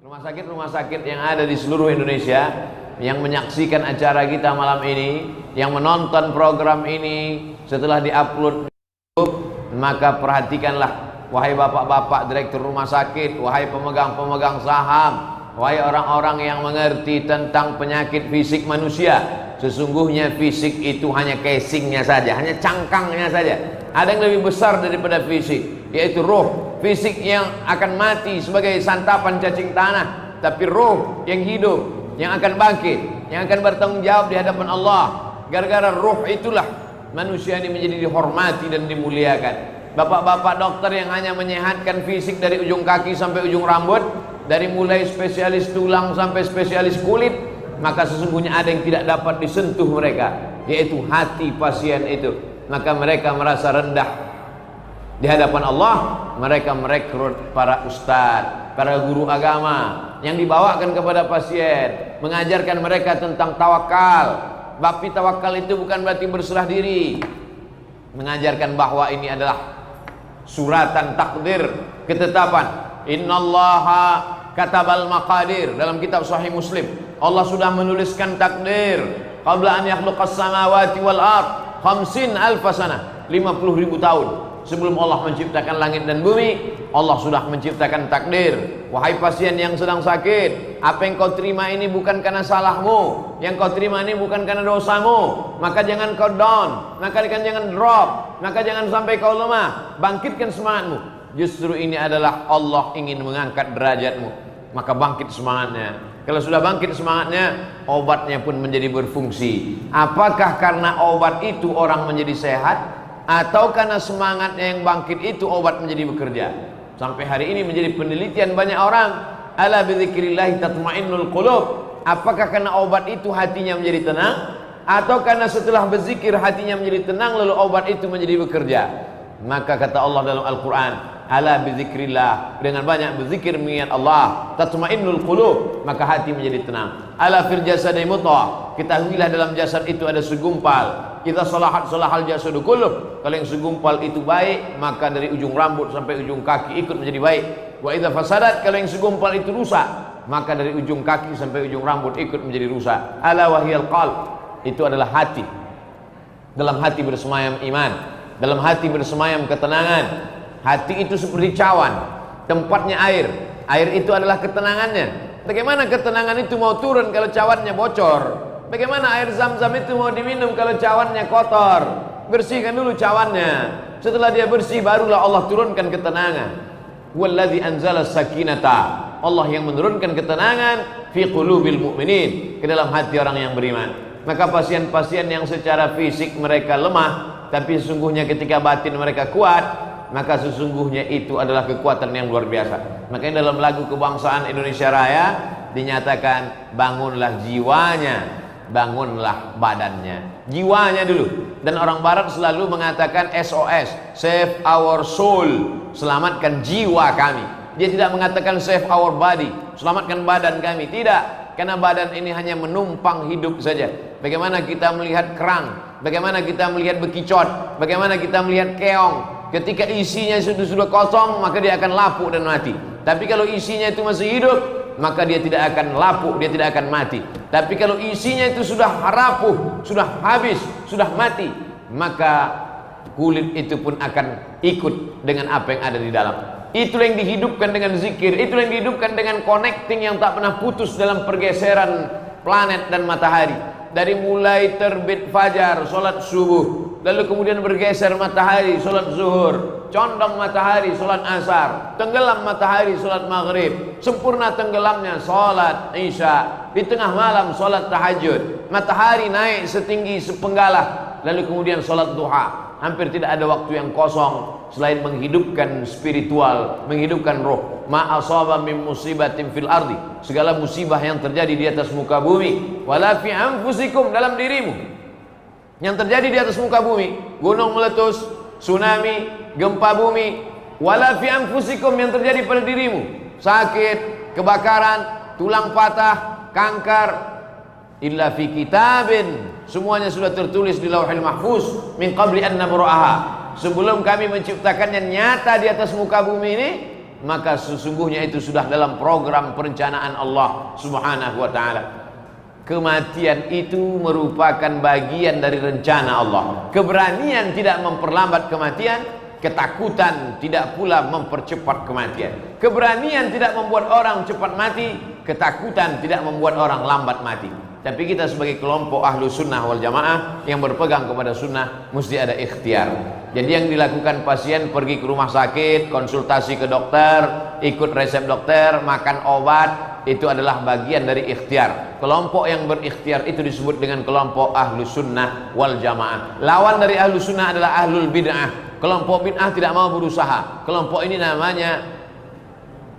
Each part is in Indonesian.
Rumah sakit yang ada di seluruh Indonesia yang menyaksikan acara kita malam ini, yang menonton program ini setelah diupload di YouTube, maka perhatikanlah, wahai bapak-bapak direktur rumah sakit, wahai pemegang-pemegang saham, wahai orang-orang yang mengerti tentang penyakit fisik manusia. Sesungguhnya fisik itu hanya casingnya saja, hanya cangkangnya saja. Ada yang lebih besar daripada fisik, yaitu roh. Fisik yang akan mati sebagai santapan cacing tanah, tapi roh yang hidup, yang akan bangkit, yang akan bertanggung jawab di hadapan Allah. Gara-gara roh itulah manusia ini menjadi dihormati dan dimuliakan. Bapak-bapak dokter yang hanya menyehatkan fisik dari ujung kaki sampai ujung rambut, dari mulai spesialis tulang sampai spesialis kulit, maka sesungguhnya ada yang tidak dapat disentuh mereka, yaitu hati pasien itu. Maka mereka merasa rendah di hadapan Allah. Mereka merekrut para ustadz, para guru agama yang dibawakan kepada pasien, mengajarkan mereka tentang tawakal. Tapi tawakal itu bukan berarti berserah diri, mengajarkan bahwa ini adalah suratan takdir, ketetapan. Innallaha katabal maqadir. Dalam kitab Sahih Muslim, Allah sudah menuliskan takdir qabla an yakhluqas samawati wal ard 50.000 sanah, 50.000 tahun sebelum Allah menciptakan langit dan bumi. Allah sudah menciptakan takdir. Wahai pasien yang sedang sakit, apa yang kau terima ini bukan karena salahmu, yang kau terima ini bukan karena dosamu, maka jangan kau down, maka jangan drop, maka jangan sampai kau lemah. Bangkitkan semangatmu. Justru ini adalah Allah ingin mengangkat derajatmu, maka bangkit semangatnya. Kalau sudah bangkit semangatnya, obatnya pun menjadi berfungsi. Apakah karena obat itu orang menjadi sehat, atau karena semangatnya yang bangkit itu obat menjadi bekerja? Sampai hari ini menjadi penelitian banyak orang. Ala bidzikrillah tatmainnul qulub. Apakah karena obat itu hatinya menjadi tenang, atau karena setelah berzikir hatinya menjadi tenang lalu obat itu menjadi bekerja? Maka kata Allah dalam Al-Quran, ala bidzikrillah, dengan banyak berzikir mengingat Allah, tatmainnul qulub, maka hati menjadi tenang. Ala fil jasadi mudghah, ketahuilah dalam jasad itu ada segumpal. Kita salahat salahal jasadu kulluh. Kalau yang segumpal itu baik, maka dari ujung rambut sampai ujung kaki ikut menjadi baik. Wa idza fasadat, kalau yang segumpal itu rusak, maka dari ujung kaki sampai ujung rambut ikut menjadi rusak. Ala wahiyal qalb, itu adalah hati. Dalam hati bersemayam iman, dalam hati bersemayam ketenangan. Hati itu seperti cawan, tempatnya air. Air itu adalah ketenangannya. Bagaimana ketenangan itu mau turun kalau cawannya bocor? Bagaimana air zam-zam itu mau diminum kalau cawannya kotor? Bersihkan dulu cawannya. Setelah dia bersih, barulah Allah turunkan ketenangan. Walladzi anzala sakinata, Allah yang menurunkan ketenangan fi qulubil mu'minin, ke dalam hati orang yang beriman. Maka pasien-pasien yang secara fisik mereka lemah, tapi sesungguhnya ketika batin mereka kuat, maka sesungguhnya itu adalah kekuatan yang luar biasa. Makanya dalam lagu kebangsaan Indonesia Raya dinyatakan, bangunlah jiwanya, bangunlah badannya. Jiwanya dulu. Dan orang barat selalu mengatakan SOS, save our soul, selamatkan jiwa kami. Dia tidak mengatakan save our body, selamatkan badan kami. Tidak, karena badan ini hanya menumpang hidup saja. Bagaimana kita melihat kerang, bagaimana kita melihat bekicot, bagaimana kita melihat keong. Ketika isinya sudah kosong, maka dia akan lapuk dan mati. Tapi kalau isinya itu masih hidup, maka dia tidak akan lapuk, dia tidak akan mati. Tapi kalau isinya itu sudah rapuh, sudah habis, sudah mati, maka kulit itu pun akan ikut dengan apa yang ada di dalam. Itulah yang dihidupkan dengan zikir, itulah yang dihidupkan dengan connecting yang tak pernah putus dalam pergeseran planet dan matahari. Dari mulai terbit fajar, solat subuh, lalu kemudian bergeser matahari, solat zuhur, condong matahari, solat asar, tenggelam matahari, solat maghrib, sempurna tenggelamnya, solat isya, di tengah malam solat tahajud, matahari naik setinggi sepenggalah, lalu kemudian solat duha. Hampir tidak ada waktu yang kosong selain menghidupkan spiritual, menghidupkan roh. Ma asaba min musibatin fil ardi, segala musibah yang terjadi di atas muka bumi, wala fi anfusikum, dalam dirimu, yang terjadi di atas muka bumi, gunung meletus, tsunami, gempa bumi, wala fi anfusikum, yang terjadi pada dirimu, sakit, kebakaran, tulang patah, kanker, illa fi kitabin, semuanya sudah tertulis di Lauhil Mahfuz, min qabli an nabra'aha, sebelum kami menciptakannya nyata di atas muka bumi ini, maka sesungguhnya itu sudah dalam program perencanaan Allah Subhanahu wa taala. Kematian itu merupakan bagian dari rencana Allah. Keberanian tidak memperlambat kematian, ketakutan tidak pula mempercepat kematian. Keberanian tidak membuat orang cepat mati, ketakutan tidak membuat orang lambat mati. Tapi kita sebagai kelompok ahlu sunnah wal jamaah yang berpegang kepada sunnah, mesti ada ikhtiar. Jadi yang dilakukan pasien pergi ke rumah sakit, konsultasi ke dokter, ikut resep dokter, makan obat, itu adalah bagian dari ikhtiar. Kelompok yang berikhtiar itu disebut dengan kelompok ahlu sunnah wal jamaah. Lawan dari ahlu sunnah adalah ahlul bid'ah. Kelompok bid'ah tidak mau berusaha. Kelompok ini namanya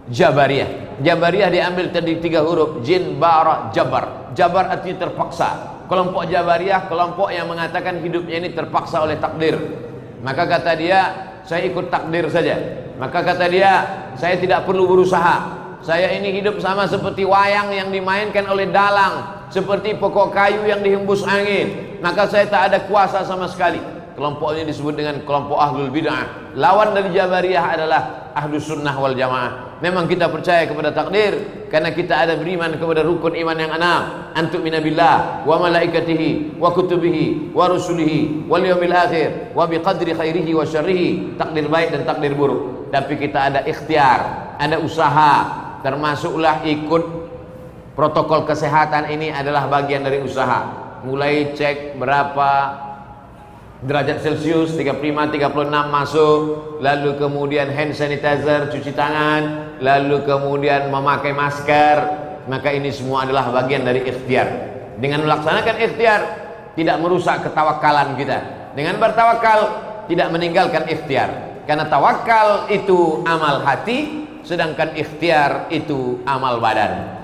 Jabariyah. Jabariyah diambil dari 3 huruf, jin, bara, jabar. Jabar artinya terpaksa. Kelompok Jabariyah kelompok yang mengatakan hidupnya ini terpaksa oleh takdir. Maka kata dia, saya ikut takdir saja. Maka kata dia, saya tidak perlu berusaha. Saya ini hidup sama seperti wayang yang dimainkan oleh dalang, seperti pokok kayu yang dihembus angin. Maka saya tak ada kuasa sama sekali. Kelompok ini disebut dengan kelompok ahlul bid'ah. Lawan dari Jabariyah adalah ahlus sunnah wal jamaah. Memang kita percaya kepada takdir karena kita ada beriman kepada rukun iman yang 6. Antu minabillah wa malaikatihi wa kutubihi wa rusulihi wal yaumil akhir wa biqadri khairihi wa syarrihi. Takdir baik dan takdir buruk. Tapi kita ada ikhtiar, ada usaha, termasuklah ikut protokol kesehatan. Ini adalah bagian dari usaha. Mulai cek berapa derajat Celcius, 35, 36 masuk, lalu kemudian hand sanitizer, cuci tangan, lalu kemudian memakai masker. Maka ini semua adalah bagian dari ikhtiar. Dengan melaksanakan ikhtiar tidak merusak ketawakalan kita. Dengan bertawakal tidak meninggalkan ikhtiar. Karena tawakal itu amal hati, sedangkan ikhtiar itu amal badan.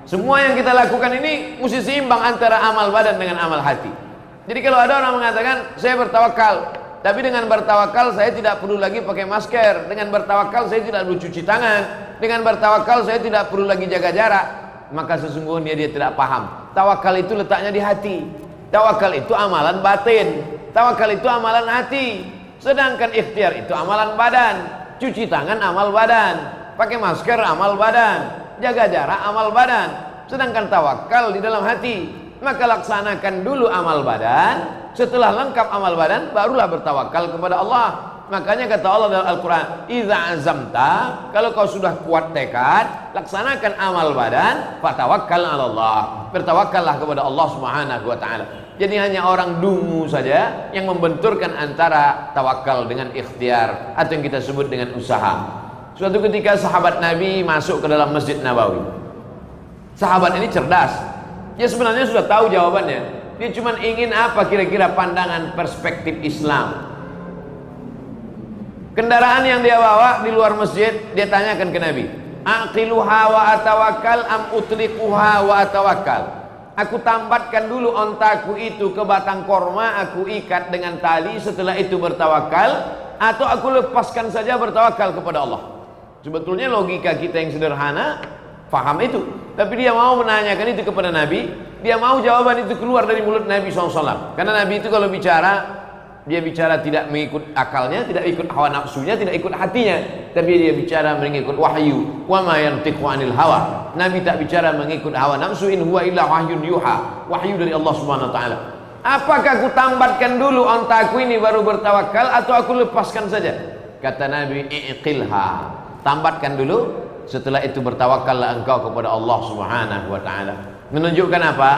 Semua yang kita lakukan ini mesti seimbang antara amal badan dengan amal hati. Jadi kalau ada orang mengatakan saya bertawakal, tapi dengan bertawakal saya tidak perlu lagi pakai masker, dengan bertawakal saya tidak perlu cuci tangan, dengan bertawakal saya tidak perlu lagi jaga jarak, maka sesungguhnya dia tidak paham. Tawakal itu letaknya di hati. Tawakal itu amalan batin. Tawakal itu amalan hati. Sedangkan ikhtiar itu amalan badan. Cuci tangan amal badan, pakai masker amal badan, jaga jarak amal badan. Sedangkan tawakal di dalam hati. Maka laksanakan dulu amal badan. Setelah lengkap amal badan, barulah bertawakal kepada Allah. Makanya kata Allah dalam Al-Quran, "Idza azamta", kalau kau sudah kuat tekad, laksanakan amal badan, fatawakkal 'ala Allah. Bertawakallah kepada Allah Subhanahu wa taala. Jadi hanya orang dungu saja yang membenturkan antara tawakal dengan ikhtiar, atau yang kita sebut dengan usaha. Suatu ketika sahabat Nabi masuk ke dalam Masjid Nabawi. Sahabat ini cerdas. Dia sebenarnya sudah tahu jawabannya. Dia cuma ingin apa kira-kira pandangan perspektif Islam. Kendaraan yang dia bawa di luar masjid, dia tanyakan ke Nabi, "Aqiluha wa atawakkal am utliquha wa atawakkal?" Aku tambatkan dulu ontaku itu ke batang korma, aku ikat dengan tali, setelah itu bertawakal, atau aku lepaskan saja bertawakal kepada Allah. Sebetulnya logika kita yang sederhana paham itu, tapi dia mau menanyakan itu kepada Nabi. Dia mau jawaban itu keluar dari mulut Nabi SAW. Karena Nabi itu kalau bicara, dia bicara tidak mengikut akalnya, tidak ikut hawa nafsunya, tidak ikut hatinya, tapi dia bicara mengikut wahyu. Wa ma yantiqu anil hawa. Nabi tak bicara mengikut hawa nafsu, in huwa illa wahyun yuha. Wahyu dari Allah Subhanahu wa taala. Apakah aku tambatkan dulu ontaku ini baru bertawakal, atau aku lepaskan saja? Kata Nabi, iqilha. Tambatkan dulu, setelah itu bertawakallah engkau kepada Allah Subhanahu wa taala. Menunjukkan apa?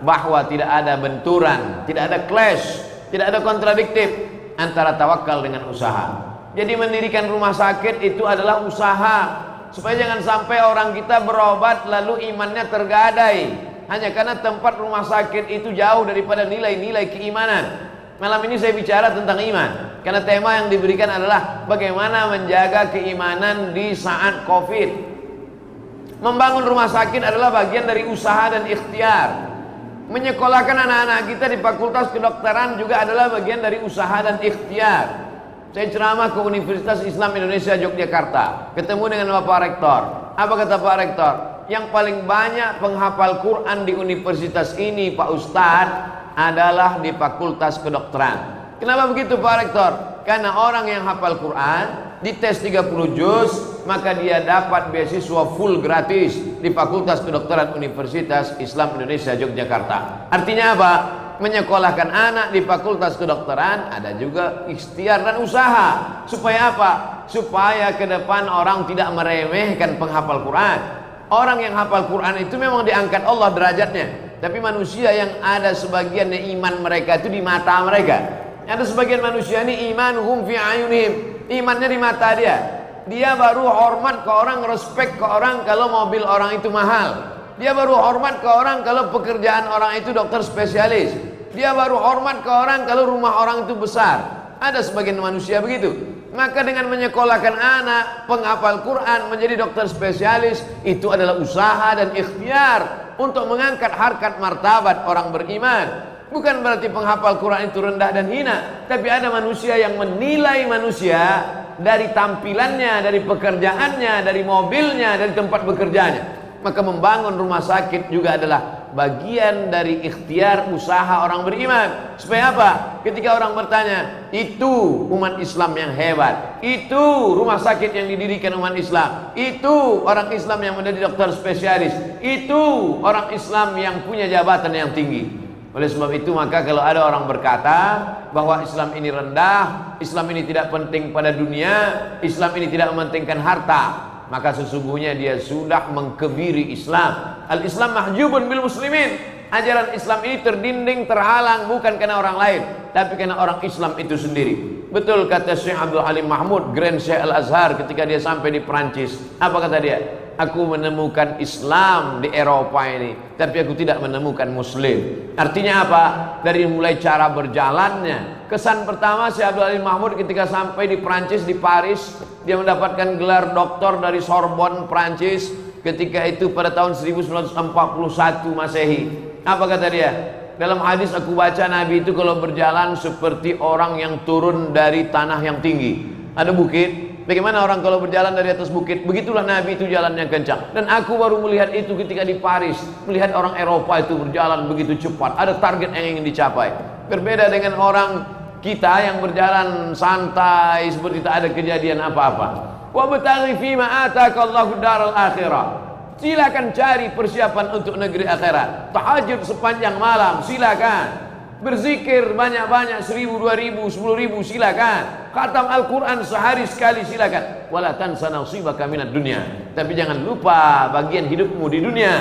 Bahwa tidak ada benturan, tidak ada clash, tidak ada kontradiktif antara tawakal dengan usaha. Jadi mendirikan rumah sakit itu adalah usaha, supaya jangan sampai orang kita berobat lalu imannya tergadai hanya karena tempat rumah sakit itu jauh daripada nilai-nilai keimanan. Malam ini saya bicara tentang iman, karena tema yang diberikan adalah bagaimana menjaga keimanan di saat Covid. Membangun rumah sakit adalah bagian dari usaha dan ikhtiar. Menyekolahkan anak-anak kita di fakultas kedokteran juga adalah bagian dari usaha dan ikhtiar. Saya ceramah ke Universitas Islam Indonesia Yogyakarta, ketemu dengan Bapak Rektor. Apa kata Pak Rektor? Yang paling banyak penghafal Quran di universitas ini, Pak Ustadz, adalah di fakultas kedokteran. Kenapa begitu Pak Rektor? Karena orang yang hafal Quran dites 30 juz, maka dia dapat beasiswa full gratis di Fakultas Kedokteran Universitas Islam Indonesia Yogyakarta. Artinya apa? Menyekolahkan anak di Fakultas Kedokteran ada juga ikhtiar dan usaha. Supaya apa? Supaya ke depan orang tidak meremehkan penghafal Quran. Orang yang hafal Quran itu memang diangkat Allah derajatnya. Tapi manusia yang ada sebagian iman mereka itu di mata mereka. Ada sebagian manusia ini imanuhum fi ayunihim, imannya di mata dia. Dia baru hormat ke orang, respect ke orang kalau mobil orang itu mahal. Dia baru hormat ke orang kalau pekerjaan orang itu dokter spesialis. Dia baru hormat ke orang kalau rumah orang itu besar. Ada sebagian manusia begitu. Maka dengan menyekolahkan anak penghafal Quran menjadi dokter spesialis, itu adalah usaha dan ikhtiar untuk mengangkat harkat martabat orang beriman. Bukan berarti penghafal Quran itu rendah dan hina, tapi ada manusia yang menilai manusia dari tampilannya, dari pekerjaannya, dari mobilnya, dari tempat bekerjanya. Maka membangun rumah sakit juga adalah bagian dari ikhtiar usaha orang beriman. Supaya apa? Ketika orang bertanya, itu umat Islam yang hebat, itu rumah sakit yang didirikan umat Islam, itu orang Islam yang menjadi dokter spesialis, itu orang Islam yang punya jabatan yang tinggi. Oleh sebab itu maka kalau ada orang berkata bahwa Islam ini rendah, Islam ini tidak penting pada dunia, Islam ini tidak mementingkan harta, maka sesungguhnya dia sudah mengkebiri Islam. Al-Islam mahjubun bil muslimin. Ajaran Islam ini terdinding, terhalang bukan karena orang lain, tapi karena orang Islam itu sendiri. Betul kata Syekh Abdul Halim Mahmud, Grand Syekh Al-Azhar, ketika dia sampai di Perancis. Apa kata dia? Aku menemukan Islam di Eropa ini, tapi aku tidak menemukan Muslim. Artinya apa? Dari mulai cara berjalannya. Kesan pertama Syekh Abdul Halim Mahmud ketika sampai di Perancis, di Paris, dia mendapatkan gelar doktor dari Sorbonne, Perancis. Ketika itu pada tahun 1941 Masehi. Apa kata dia? Dalam hadis aku baca Nabi itu kalau berjalan seperti orang yang turun dari tanah yang tinggi. Ada bukit. Bagaimana orang kalau berjalan dari atas bukit? Begitulah Nabi itu jalannya kencang. Dan aku baru melihat itu ketika di Paris. Melihat orang Eropa itu berjalan begitu cepat. Ada target yang ingin dicapai. Berbeda dengan orang kita yang berjalan santai seperti tak ada kejadian apa-apa. Wa bataghi fima ataqallahu daral akhirah. Silakan cari persiapan untuk negeri akhirat. Tahajud sepanjang malam, silakan. Berzikir banyak-banyak, 1000, 2000, 10.000, silakan. Khatam Al-Quran sehari sekali, silakan. Wala tansa nasibaka minad dunya. Tapi jangan lupa bagian hidupmu di dunia.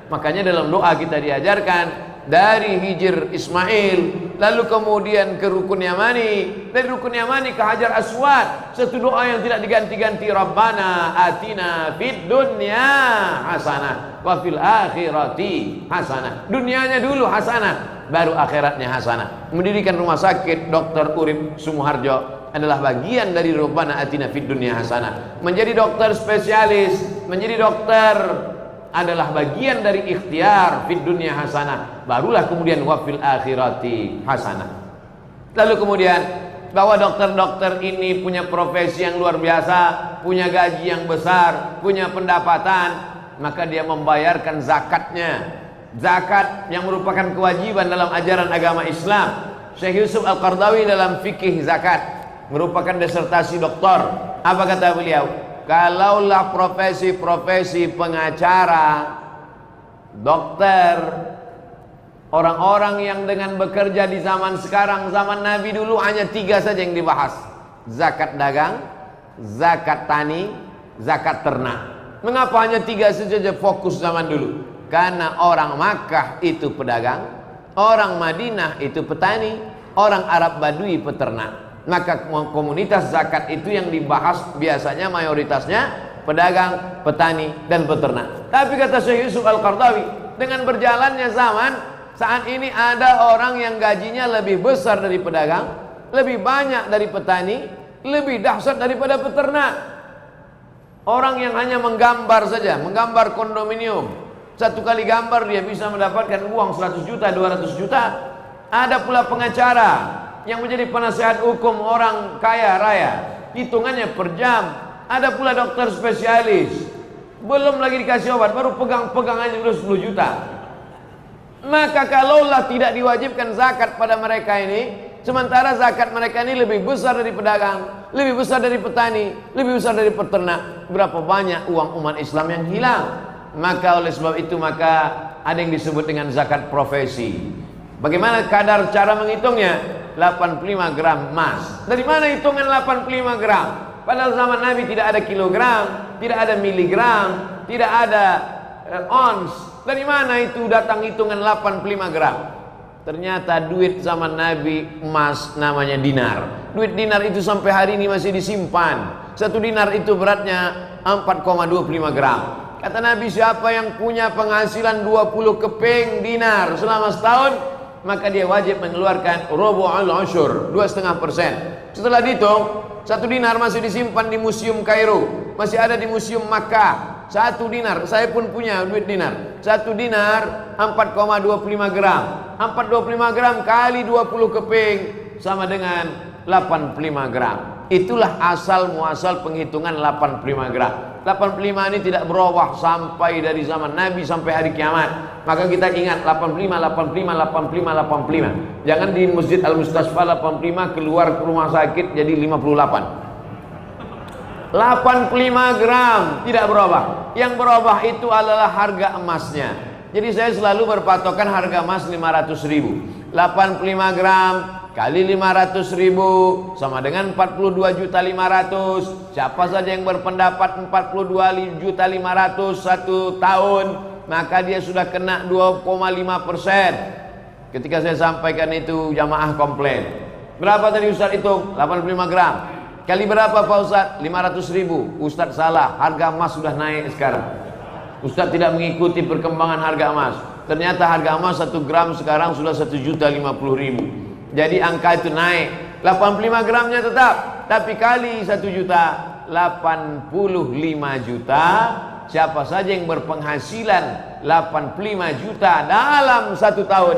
Makanya dalam doa kita diajarkan dari Hijr Ismail, lalu kemudian ke Rukun Yamani, dari Rukun Yamani ke Hajar Aswad. Satu doa yang tidak diganti-ganti. Rabbana atina fid dunya hasanah wa fil akhirati hasanah. Dunianya dulu hasanah, baru akhiratnya hasanah. Mendirikan rumah sakit Dr. Urip Sumoharjo adalah bagian dari Rabbana atina fid dunya hasanah. Menjadi dokter spesialis, menjadi dokter adalah bagian dari ikhtiar fid dunya hasanah, barulah kemudian wa fil akhirati hasanah. Lalu kemudian bahwa dokter-dokter ini punya profesi yang luar biasa, punya gaji yang besar, punya pendapatan, maka dia membayarkan zakatnya. Zakat yang merupakan kewajiban dalam ajaran agama Islam. Syekh Yusuf Al-Qardawi dalam fikih zakat merupakan disertasi doktor. Apa kata beliau? Kalaulah profesi-profesi pengacara, dokter, orang-orang yang dengan bekerja di zaman sekarang, zaman Nabi dulu hanya 3 saja yang dibahas. Zakat dagang, zakat tani, zakat ternak. Mengapa hanya 3 saja fokus zaman dulu? Karena orang Makkah itu pedagang, orang Madinah itu petani, orang Arab Badui peternak. Maka komunitas zakat itu yang dibahas biasanya mayoritasnya pedagang, petani, dan peternak. Tapi kata Syekh Yusuf Al-Qardawi, dengan berjalannya zaman, saat ini ada orang yang gajinya lebih besar dari pedagang, lebih banyak dari petani, lebih dahsyat daripada peternak. Orang yang hanya menggambar saja, menggambar kondominium, satu kali gambar dia bisa mendapatkan uang 100 juta, 200 juta. Ada pula pengacara yang menjadi penasehat hukum orang kaya raya, hitungannya per jam. Ada pula dokter spesialis, belum lagi dikasih obat, baru pegang-pegang aja udah 10 juta. Maka kalaulah tidak diwajibkan zakat pada mereka ini, Sementara zakat mereka ini lebih besar dari pedagang, lebih besar dari petani, lebih besar dari peternak. Berapa banyak uang umat Islam yang hilang. Maka oleh sebab itu maka ada yang disebut dengan zakat profesi. Bagaimana kadar cara menghitungnya? 85 gram emas. Dari mana hitungan 85 gram? Padahal zaman Nabi tidak ada kilogram, tidak ada miligram, tidak ada ons. Dari mana itu datang hitungan 85 gram? Ternyata duit zaman Nabi emas namanya dinar. Duit dinar itu sampai hari ini masih disimpan. Satu dinar itu beratnya 4,25 gram. Kata Nabi, siapa yang punya penghasilan 20 keping dinar selama setahun, maka dia wajib mengeluarkan rubu'ul usyur, 2,5%. Setelah dihitung, satu dinar masih disimpan di Museum Kairo, masih ada di Museum Makkah. Satu dinar, saya pun punya duit dinar. Satu dinar 4,25 gram. 4,25 gram kali 20 keping sama dengan 85 gram. Itulah asal muasal penghitungan 85 gram. 85 ini tidak berubah sampai dari zaman Nabi sampai hari kiamat. Maka kita ingat 85, 85, 85, 85. Jangan di Masjid Al-Mustasfa 85 keluar ke rumah sakit jadi 58. 85 gram tidak berubah. Yang berubah itu adalah harga emasnya. Jadi saya selalu berpatokan harga emas 500.000. 85 gram kali 500.000 sama dengan 42.500.000. Siapa saja yang berpendapat 42.500.000 satu tahun, maka dia sudah kena 2,5%. Ketika saya sampaikan itu, jamaah komplain. Berapa tadi Ustaz hitung? 85 gram kali berapa Pak Ustaz? 500.000. Ustaz salah, harga emas sudah naik sekarang. Ustaz tidak mengikuti perkembangan harga emas. Ternyata harga emas 1 gram sekarang sudah 1.050.000. Jadi angka itu naik. 85 gramnya tetap, tapi kali 1 juta, 85 juta. Siapa saja yang berpenghasilan 85 juta dalam 1 tahun,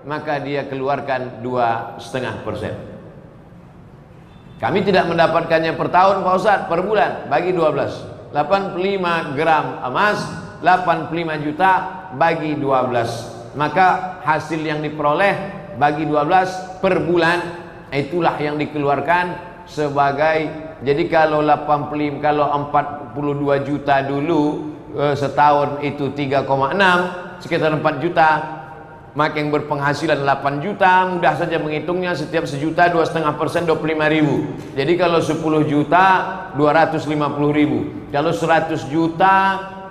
maka dia keluarkan 2,5%. Kami tidak mendapatkannya per tahun Pak Ustaz, per bulan, bagi 12. 85 gram emas, 85 juta bagi 12. Maka hasil yang diperoleh bagi 12 per bulan, itulah yang dikeluarkan sebagai. Jadi kalau 85, kalau 42 juta dulu setahun itu 3,6, sekitar 4 juta. Maka yang berpenghasilan 8 juta mudah saja menghitungnya, setiap sejuta 2,5% 25.000. Jadi kalau 10 juta 250.000. Kalau 100 juta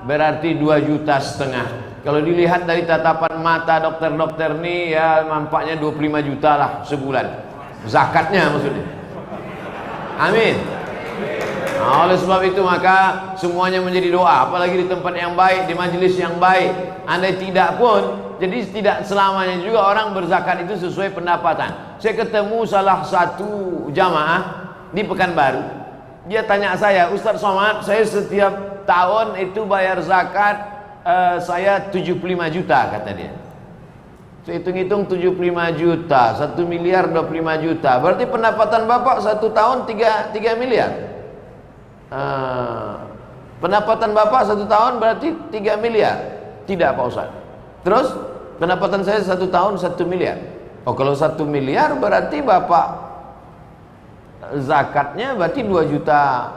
berarti 2,5 juta. Kalau dilihat dari tatapan mata dokter-dokter nih, ya nampaknya 25 juta lah sebulan. Zakatnya maksudnya. Amin. Nah, oleh sebab itu maka semuanya menjadi doa, apalagi di tempat yang baik, di majelis yang baik. Andai tidak pun, jadi tidak selamanya juga orang berzakat itu sesuai pendapatan. Saya ketemu salah satu jamaah di Pekanbaru. Dia tanya saya, Ustaz Somad, saya setiap tahun itu bayar zakat, saya 75 juta kata dia. Saya hitung-hitung 75 juta, 1 miliar 25 juta. Berarti pendapatan Bapak 1 tahun 3 miliar. Pendapatan Bapak 1 tahun berarti 3 miliar. Tidak Pak Ustaz. Terus pendapatan saya 1 tahun 1 miliar. Oh, kalau 1 miliar berarti Bapak zakatnya berarti 2 juta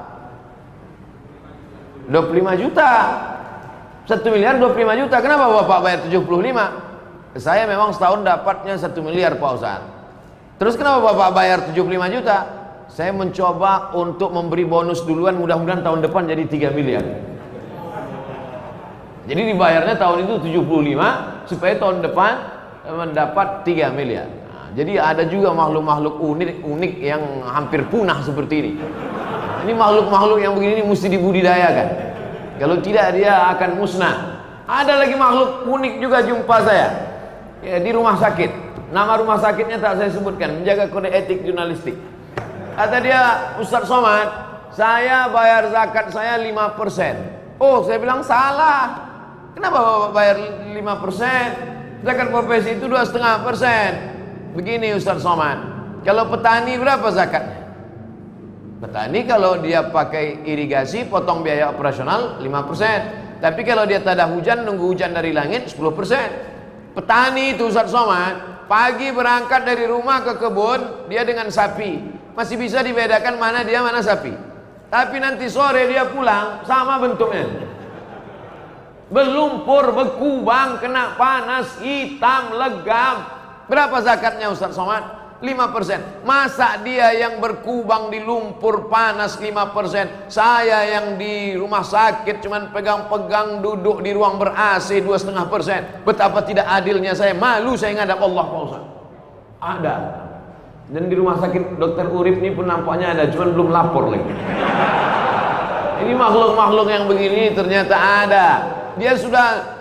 25 juta. 1 miliar 25 juta. Kenapa Bapak bayar 75? Saya memang setahun dapatnya 1 miliar Pak Ustaz. Terus kenapa Bapak bayar 75 juta? Saya mencoba untuk memberi bonus duluan, mudah-mudahan tahun depan jadi 3 miliar. Jadi dibayarnya tahun itu 75 supaya tahun depan mendapat 3 miliar. Nah, jadi ada juga makhluk-makhluk unik yang hampir punah seperti ini. Nah, ini makhluk-makhluk yang begini mesti dibudidayakan. Kalau tidak dia akan musnah. Ada lagi makhluk unik juga jumpa saya ya, di rumah sakit. Nama rumah sakitnya tak saya sebutkan, menjaga kode etik jurnalistik. Kata dia, Ustaz Somad, saya bayar zakat saya 5%. Oh, saya bilang salah. Kenapa Bapak bayar 5%? Zakat profesi itu 2,5%. Begini Ustaz Somad, kalau petani berapa zakatnya? Petani kalau dia pakai irigasi potong biaya operasional 5%. Tapi kalau dia tak ada hujan, nunggu hujan dari langit 10%. Petani itu Ustaz Somad pagi berangkat dari rumah ke kebun, dia dengan sapi. Masih bisa dibedakan mana dia, mana sapi. Tapi nanti sore dia pulang, sama bentuknya. Berlumpur, berkubang, kena panas, hitam, legam. Berapa zakatnya Ustaz Somad? 5%. Masa dia yang berkubang di lumpur panas 5%, saya yang di rumah sakit cuman pegang-pegang duduk di ruang ber-AC 2,5%. Betapa tidak adilnya saya. Malu saya ngadap Allah Pak Ustaz. Ada. Dan di rumah sakit Dr. Urip ini pun nampaknya ada, cuman belum lapor lagi. Ini makhluk-makhluk yang begini ternyata ada. Dia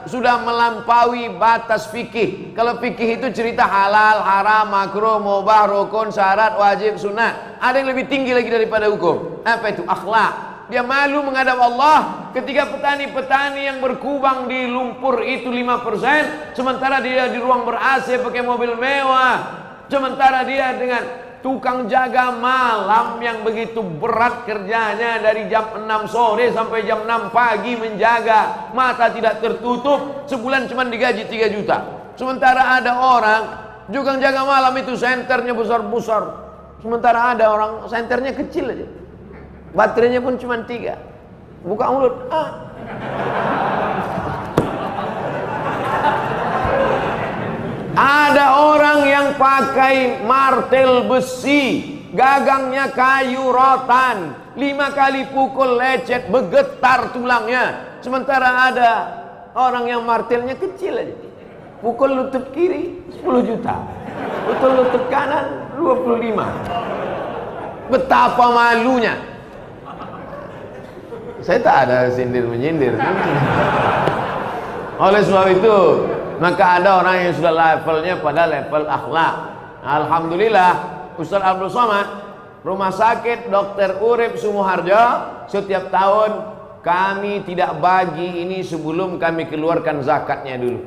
sudah melampaui batas fikih. Kalau fikih itu cerita halal, haram, makruh, mubah, rukun, syarat, wajib, sunat. Ada yang lebih tinggi lagi daripada hukum. Apa itu? Akhlak. Dia malu menghadap Allah ketika petani-petani yang berkubang di lumpur itu 5%, sementara dia di ruang ber-AC pakai mobil mewah. Sementara dia dengan tukang jaga malam yang begitu berat kerjanya dari jam 6 sore sampai jam 6 pagi menjaga, mata tidak tertutup, sebulan cuma digaji 3 juta. Sementara ada orang juga jaga malam itu senternya besar-besar, sementara ada orang senternya kecil aja, baterainya pun cuma 3. Buka mulut, Ada orang yang pakai martel besi, gagangnya kayu rotan, 5 kali pukul lecet, bergetar tulangnya. Sementara ada orang yang martelnya kecil aja, pukul lutut kiri 10 juta, pukul lutut kanan 25. Betapa malunya. Saya tak ada sindir-menyindir. Oleh sebab itu, maka ada orang yang sudah levelnya pada level akhlak. Alhamdulillah, Ustaz Abdul Somad, Rumah Sakit Dr. Urip Sumoharjo, setiap tahun kami tidak bagi ini sebelum kami keluarkan zakatnya dulu.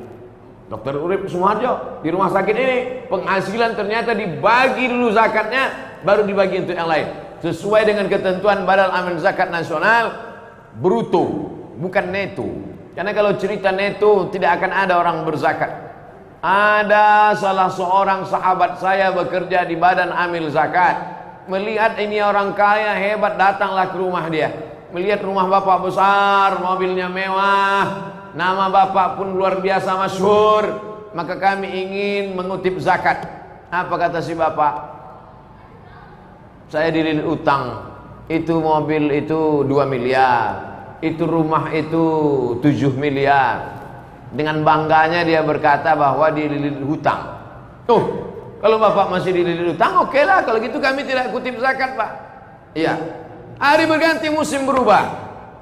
Dr. Urip Sumoharjo di rumah sakit ini penghasilan ternyata dibagi dulu zakatnya, baru dibagi untuk yang lain. Sesuai dengan ketentuan Badan Amal Zakat Nasional, bruto, bukan neto. Karena kalau cerita neto tidak akan ada orang berzakat. Ada salah seorang sahabat saya bekerja di Badan Amil Zakat. Melihat ini orang kaya hebat, datanglah ke rumah dia. Melihat rumah bapak besar, mobilnya mewah, nama bapak pun luar biasa masyhur. Maka kami ingin mengutip zakat. Apa kata si bapak? Saya dililit utang. Itu mobil itu 2 miliar. Itu rumah itu 7 miliar. Dengan bangganya dia berkata bahwa dililit hutang. Tuh, kalau bapak masih dililit hutang, oke lah. Kalau gitu kami tidak kutip zakat, Pak. Iya. Hari berganti, musim berubah.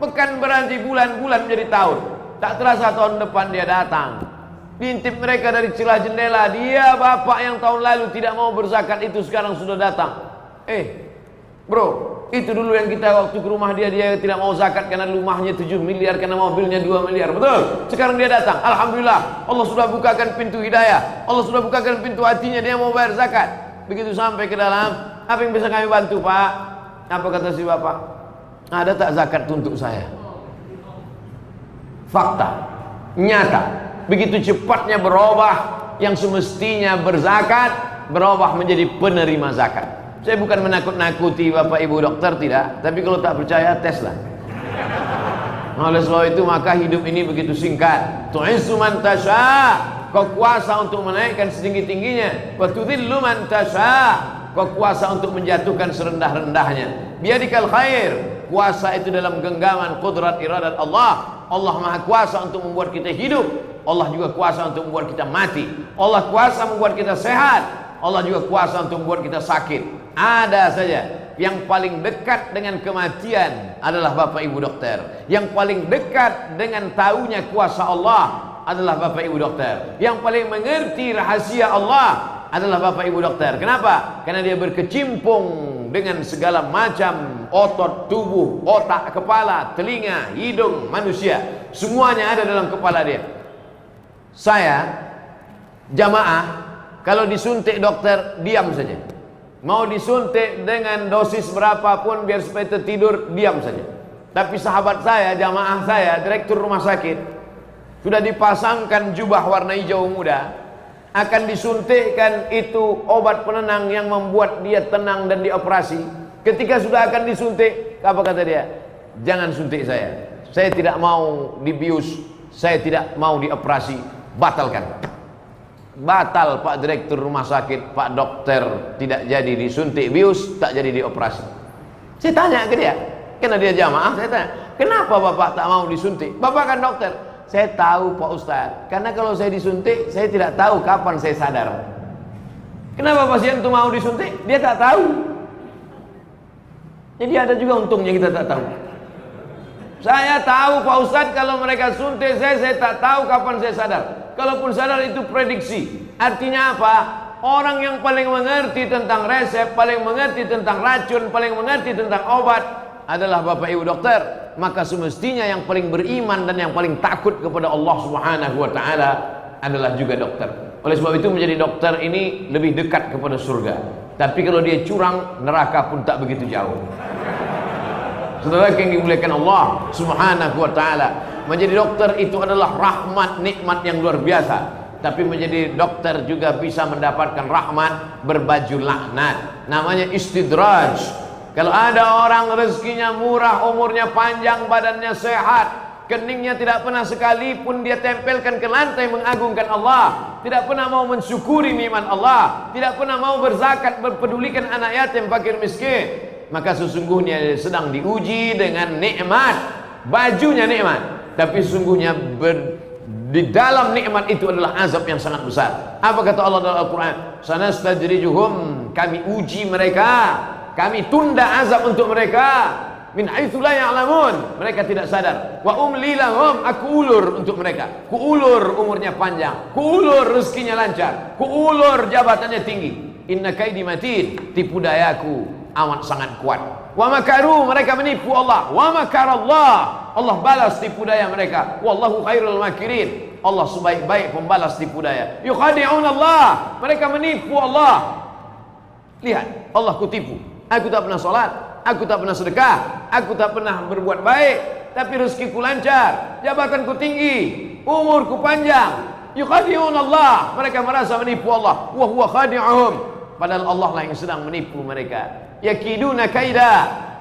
Pekan berganti, bulan-bulan menjadi tahun. Tak terasa tahun depan dia datang. Diintip mereka dari celah jendela. Dia bapak yang tahun lalu tidak mau berzakat itu sekarang sudah datang. Bro, itu dulu yang kita waktu ke rumah dia tidak mau zakat karena rumahnya 7 miliar, karena mobilnya 2 miliar. Betul? Sekarang dia datang. Alhamdulillah, Allah sudah bukakan pintu hidayah. Allah sudah bukakan pintu hatinya, dia mau bayar zakat. Begitu sampai ke dalam, apa yang bisa kami bantu, Pak? Apa kata si bapak? Ada tak zakat untuk saya? Fakta, nyata. Begitu cepatnya berubah, yang semestinya berzakat berubah menjadi penerima zakat. Saya bukan menakut-nakuti Bapak Ibu dokter, tidak. Tapi kalau tak percaya, teslah. Oleh sebab itu maka hidup ini begitu singkat. Tu'izzu man tasha, kau kuasa untuk menaikkan setinggi-tingginya. Wa tudhillu man tasha, kau kuasa untuk menjatuhkan serendah-rendahnya. Biadikal khair, kuasa itu dalam genggaman qudrat iradat Allah. Allah Maha kuasa untuk membuat kita hidup. Allah juga kuasa untuk membuat kita mati. Allah kuasa membuat kita sehat. Allah juga kuasa untuk membuat kita sakit. Ada saja yang paling dekat dengan kematian adalah Bapak Ibu dokter. Yang paling dekat dengan tahunya kuasa Allah adalah Bapak Ibu dokter. Yang paling mengerti rahasia Allah adalah Bapak Ibu dokter. Kenapa? Karena dia berkecimpung dengan segala macam otot tubuh, otak, kepala, telinga, hidung manusia. Semuanya ada dalam kepala dia. Saya jamaah kalau disuntik dokter diam saja. Mau disuntik dengan dosis berapapun biar supaya tertidur, diam saja. Tapi sahabat saya, jamaah saya, direktur rumah sakit, sudah dipasangkan jubah warna hijau muda, akan disuntikkan itu obat penenang yang membuat dia tenang dan dioperasi. Ketika sudah akan disuntik, apa kata dia? Jangan suntik saya tidak mau dibius, saya tidak mau dioperasi, batalkan. Batal Pak Direktur Rumah Sakit, Pak Dokter, tidak jadi disuntik bius, tak jadi dioperasi. Saya tanya ke dia, karena dia jamaah, saya tanya, kenapa Bapak tak mau disuntik? Bapak kan dokter. Saya tahu Pak Ustadz, karena kalau saya disuntik, saya tidak tahu kapan saya sadar. Kenapa pasien itu mau disuntik? Dia tak tahu. Jadi ada juga untungnya kita tak tahu. Saya tahu Pak Ustadz, kalau mereka suntik saya tak tahu kapan saya sadar. Kalaupun sadar itu prediksi. Artinya apa? Orang yang paling mengerti tentang resep, paling mengerti tentang racun, paling mengerti tentang obat adalah Bapak Ibu dokter. Maka semestinya yang paling beriman dan yang paling takut kepada Allah Subhanahu wa taala adalah juga dokter. Oleh sebab itu menjadi dokter ini lebih dekat kepada surga. Tapi kalau dia curang, neraka pun tak begitu jauh. Saudara yang dimuliakan Allah Subhanahu wa taala, menjadi dokter itu adalah rahmat, nikmat yang luar biasa. Tapi menjadi dokter juga bisa mendapatkan rahmat berbaju laknat. Namanya istidraj. Kalau ada orang rezekinya murah, umurnya panjang, badannya sehat, keningnya tidak pernah sekalipun dia tempelkan ke lantai mengagungkan Allah, tidak pernah mau mensyukuri nikmat Allah, tidak pernah mau berzakat, berpedulikan anak yatim, fakir miskin, maka sesungguhnya dia sedang diuji dengan nikmat. Bajunya nikmat, tapi sesungguhnya di dalam nikmat itu adalah azab yang sangat besar. Apa kata Allah dalam Al-Quran? Sanastajrijuhum, kami uji mereka, kami tunda azab untuk mereka min haitsu la ya'lamun, mereka tidak sadar. Wa umli lahum, aku ulur untuk mereka, ku ulur umurnya panjang, ku ulur rezekinya lancar, ku ulur jabatannya tinggi. Inna kaidi matin, tipu dayaku amat sangat kuat. Wa makaru, mereka menipu Allah. Wa makarallah, Allah balas tipu daya mereka. Wallahu khairul makirin, Allah sebaik-baik pembalas tipu daya. Yukhadi'un Allah, mereka menipu Allah. Lihat, Allah ku tipu. Aku tak pernah sholat, aku tak pernah sedekah, aku tak pernah berbuat baik, tapi rezekiku lancar, jabatanku tinggi, umurku panjang. Yukhadi'un Allah, mereka merasa menipu Allah. Wa huwa khadi'uhum, padahal Allah lah yang sedang menipu mereka. Yakiduna kaida,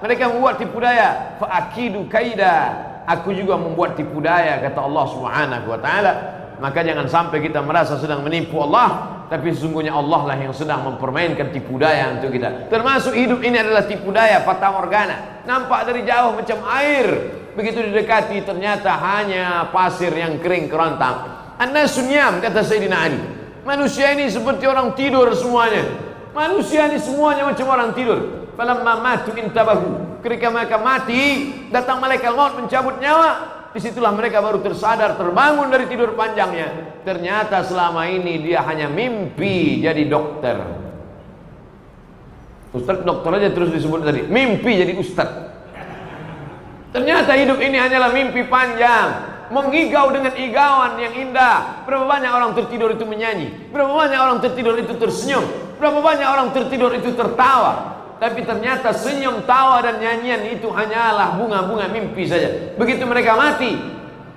mereka membuat tipu daya. Fa akidu kaida, aku juga membuat tipu daya, kata Allah Subhanahu wa taala. Maka jangan sampai kita merasa sedang menipu Allah, tapi sesungguhnya Allah lah yang sedang mempermainkan tipu daya untuk kita. Termasuk hidup ini adalah tipu daya, fata morgana. Nampak dari jauh macam air, begitu didekati ternyata hanya pasir yang kering kerontang. An-nasu niyam, kata Sayyidina Ali. Manusia ini seperti orang tidur semuanya. Manusia ini semuanya macam orang tidur. Falamma matu intabahu, ketika mereka mati, datang malaikat maut mencabut nyawa. Disitulah mereka baru tersadar, terbangun dari tidur panjangnya. Ternyata selama ini dia hanya mimpi jadi dokter. Ustaz dokter aja terus disebut tadi, mimpi jadi ustaz. Ternyata hidup ini hanyalah mimpi panjang, mengigau dengan igauan yang indah. Berapa banyak orang tertidur itu menyanyi, berapa banyak orang tertidur itu tersenyum, berapa banyak orang tertidur itu tertawa. Tapi ternyata senyum, tawa dan nyanyian itu hanyalah bunga-bunga mimpi saja. Begitu mereka mati,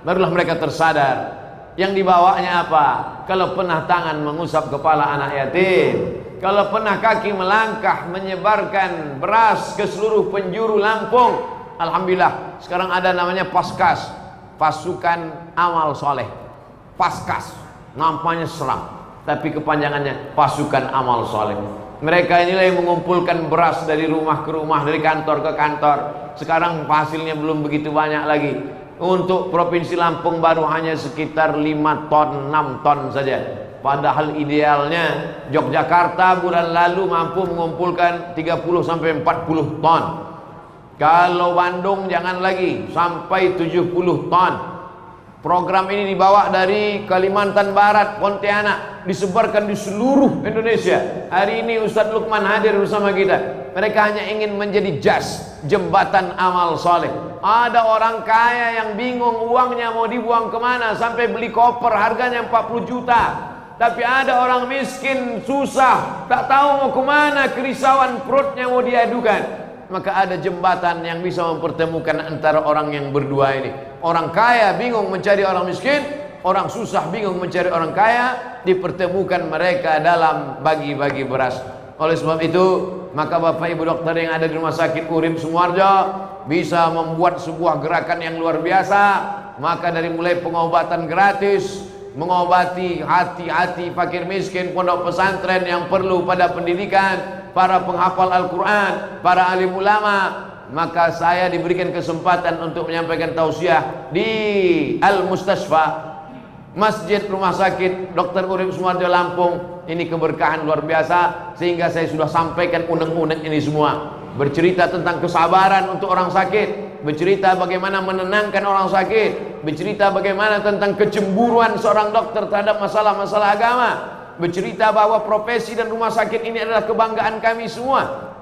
barulah mereka tersadar. Yang dibawanya apa? Kalau pernah tangan mengusap kepala anak yatim, kalau pernah kaki melangkah menyebarkan beras ke seluruh penjuru Lampung. Alhamdulillah, sekarang ada namanya Paskas, pasukan amal soleh. Paskas, nampaknya seram, tapi kepanjangannya pasukan amal soleh. Mereka inilah yang mengumpulkan beras dari rumah ke rumah, dari kantor ke kantor. Sekarang hasilnya belum begitu banyak lagi. Untuk Provinsi Lampung baru hanya sekitar 5 ton, 6 ton saja. Padahal idealnya Yogyakarta bulan lalu mampu mengumpulkan 30 sampai 40 ton. Kalau Bandung jangan lagi, sampai 70 ton. Program ini dibawa dari Kalimantan Barat, Pontianak, disebarkan di seluruh Indonesia. Hari ini Ustadz Lukman hadir bersama kita. Mereka hanya ingin menjadi jas, jembatan amal soleh. Ada orang kaya yang bingung uangnya mau dibuang kemana, sampai beli koper harganya 40 juta. Tapi ada orang miskin, susah, tak tahu mau kemana, kerisauan perutnya mau diadukan. Maka ada jembatan yang bisa mempertemukan antara orang yang berdua ini. Orang kaya bingung mencari orang miskin, orang susah bingung mencari orang kaya, dipertemukan mereka dalam bagi-bagi beras. Oleh sebab itu, maka Bapak Ibu dokter yang ada di Rumah Sakit Urip Sumoharjo bisa membuat sebuah gerakan yang luar biasa. Maka dari mulai pengobatan gratis, mengobati hati-hati fakir miskin, pondok pesantren yang perlu pada pendidikan, para penghafal Al-Quran, para alim ulama, maka saya diberikan kesempatan untuk menyampaikan tausiah di Al-Mustasfa, Masjid Rumah Sakit Dr. Urip Sumoharjo Lampung. Ini keberkahan luar biasa, sehingga saya sudah sampaikan unek-unek ini semua. Bercerita tentang kesabaran untuk orang sakit, bercerita bagaimana menenangkan orang sakit, bercerita bagaimana tentang kecemburuan seorang dokter terhadap masalah-masalah agama, bercerita bahwa profesi dan rumah sakit ini adalah kebanggaan kami semua.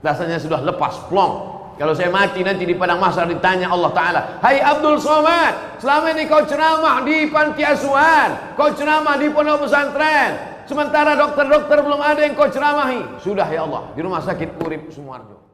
Rasanya sudah lepas plong. Kalau saya mati nanti di padang mahsyar ditanya Allah Ta'ala, hai Abdul Somad, selama ini kau ceramah di panti asuhan, kau ceramah di pondok pesantren, sementara dokter-dokter belum ada yang kau ceramahi. Sudah ya Allah, di Rumah Sakit Urip Sumoharjo.